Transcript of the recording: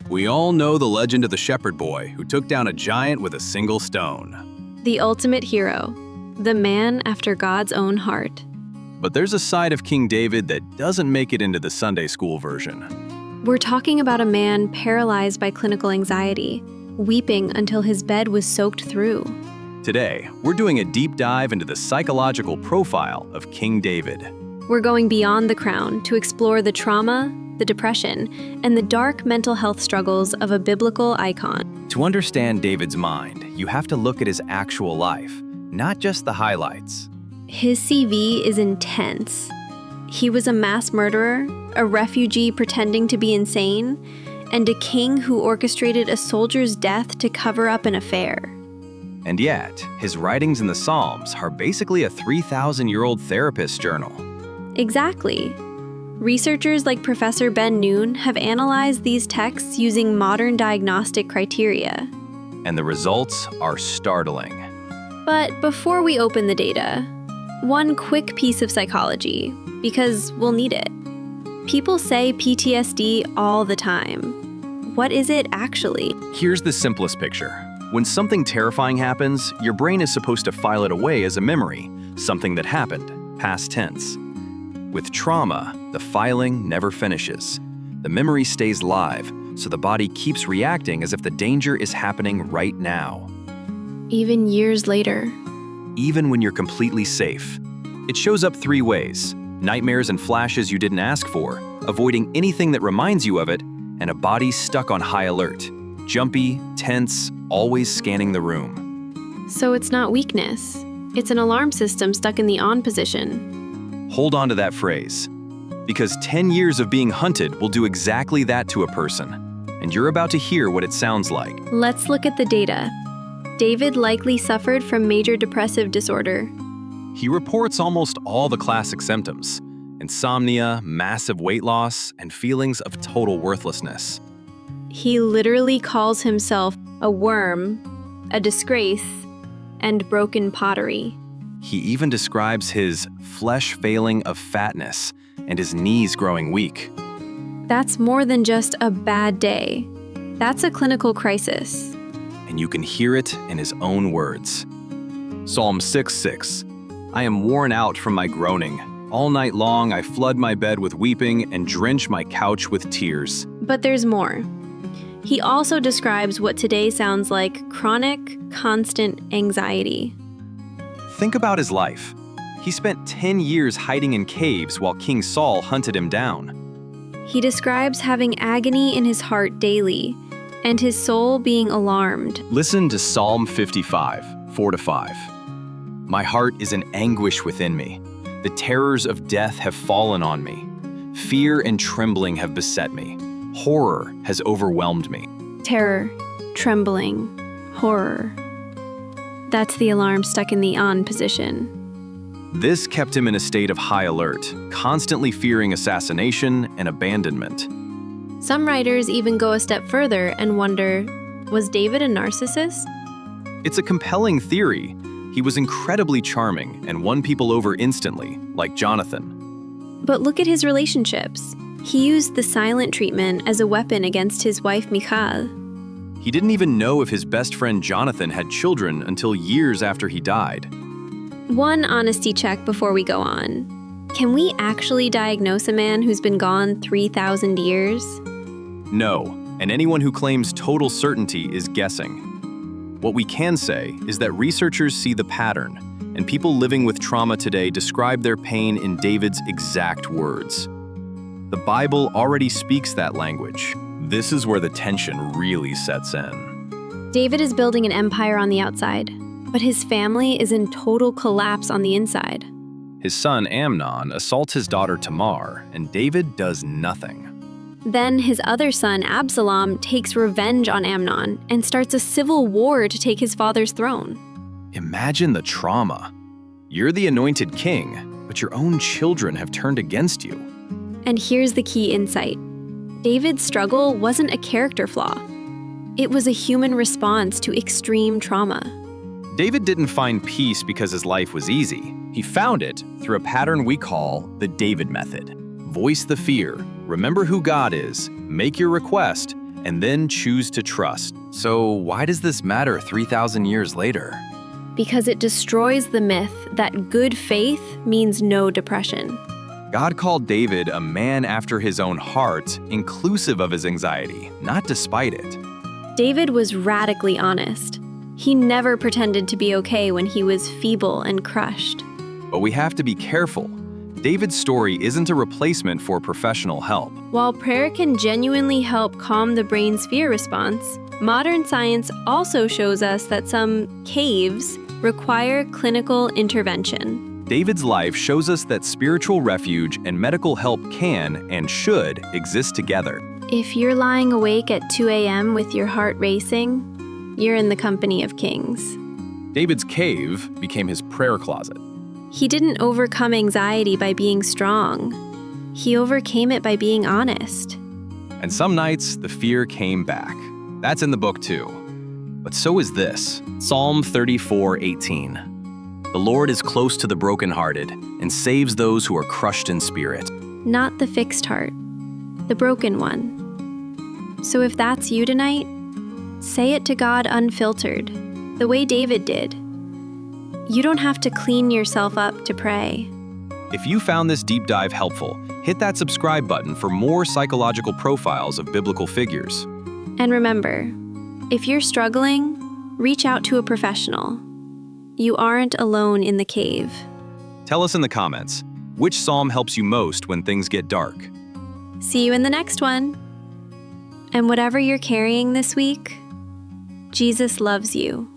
We all know the legend of the shepherd boy who took down a giant with a single stone. The ultimate hero, the man after God's own heart. But there's a side of King David that doesn't make it into the Sunday school version. We're talking about a man paralyzed by clinical anxiety, weeping until his bed was soaked through. Today, we're doing a deep dive into the psychological profile of King David. We're going beyond the crown to explore the trauma, the depression, and the dark mental health struggles of a biblical icon. To understand David's mind, you have to look at his actual life, not just the highlights. His CV is intense. He was a mass murderer, a refugee pretending to be insane, and a king who orchestrated a soldier's death to cover up an affair. And yet, his writings in the Psalms are basically a 3,000-year-old therapist's journal. Exactly. Researchers like Professor Ben Noon have analyzed these texts using modern diagnostic criteria. And the results are startling. But before we open the data, one quick piece of psychology, because we'll need it. People say PTSD all the time. What is it actually? Here's the simplest picture. When something terrifying happens, your brain is supposed to file it away as a memory, something that happened, past tense. With trauma, the filing never finishes. The memory stays live, so the body keeps reacting as if the danger is happening right now. Even years later. Even when you're completely safe. It shows up three ways: nightmares and flashes you didn't ask for, avoiding anything that reminds you of it, and a body stuck on high alert. Jumpy, tense, always scanning the room. So it's not weakness. It's an alarm system stuck in the on position. Hold on to that phrase, because 10 years of being hunted will do exactly that to a person, and you're about to hear what it sounds like. Let's look at the data. David likely suffered from major depressive disorder. He reports almost all the classic symptoms: insomnia, massive weight loss, and feelings of total worthlessness. He literally calls himself a worm, a disgrace, and broken pottery. He even describes his flesh failing of fatness and his knees growing weak. That's more than just a bad day. That's a clinical crisis. And you can hear it in his own words. Psalm 6:6. I am worn out from my groaning. All night long I flood my bed with weeping and drench my couch with tears. But there's more. He also describes what today sounds like chronic, constant anxiety. Think about his life. He spent 10 years hiding in caves while King Saul hunted him down. He describes having agony in his heart daily, and his soul being alarmed. Listen to Psalm 55, 4-5. My heart is in anguish within me. The terrors of death have fallen on me. Fear and trembling have beset me. Horror has overwhelmed me. Terror, trembling, horror. That's the alarm stuck in the on position. This kept him in a state of high alert, constantly fearing assassination and abandonment. Some writers even go a step further and wonder, was David a narcissist? It's a compelling theory. He was incredibly charming and won people over instantly, like Jonathan. But look at his relationships. He used the silent treatment as a weapon against his wife Michal. He didn't even know if his best friend Jonathan had children until years after he died. One honesty check before we go on. Can we actually diagnose a man who's been gone 3,000 years? No, and anyone who claims total certainty is guessing. What we can say is that researchers see the pattern, and people living with trauma today describe their pain in David's exact words. The Bible already speaks that language. This is where the tension really sets in. David is building an empire on the outside, but his family is in total collapse on the inside. His son Amnon assaults his daughter Tamar, and David does nothing. Then his other son Absalom takes revenge on Amnon and starts a civil war to take his father's throne. Imagine the trauma. You're the anointed king, but your own children have turned against you. And here's the key insight. David's struggle wasn't a character flaw. It was a human response to extreme trauma. David didn't find peace because his life was easy. He found it through a pattern we call the David method. Voice the fear, remember who God is, make your request, and then choose to trust. So why does this matter 3,000 years later? Because it destroys the myth that good faith means no depression. God called David a man after his own heart, inclusive of his anxiety, not despite it. David was radically honest. He never pretended to be okay when he was feeble and crushed. But we have to be careful. David's story isn't a replacement for professional help. While prayer can genuinely help calm the brain's fear response, modern science also shows us that some caves require clinical intervention. David's life shows us that spiritual refuge and medical help can and should exist together. If you're lying awake at 2 a.m. with your heart racing, you're in the company of kings. David's cave became his prayer closet. He didn't overcome anxiety by being strong. He overcame it by being honest. And some nights, the fear came back. That's in the book too. But so is this, Psalm 34:18. The Lord is close to the brokenhearted and saves those who are crushed in spirit. Not the fixed heart, the broken one. So if that's you tonight, say it to God unfiltered, the way David did. You don't have to clean yourself up to pray. If you found this deep dive helpful, hit that subscribe button for more psychological profiles of biblical figures. And remember, if you're struggling, reach out to a professional. You aren't alone in the cave. Tell us in the comments, which psalm helps you most when things get dark? See you in the next one. And whatever you're carrying this week, Jesus loves you.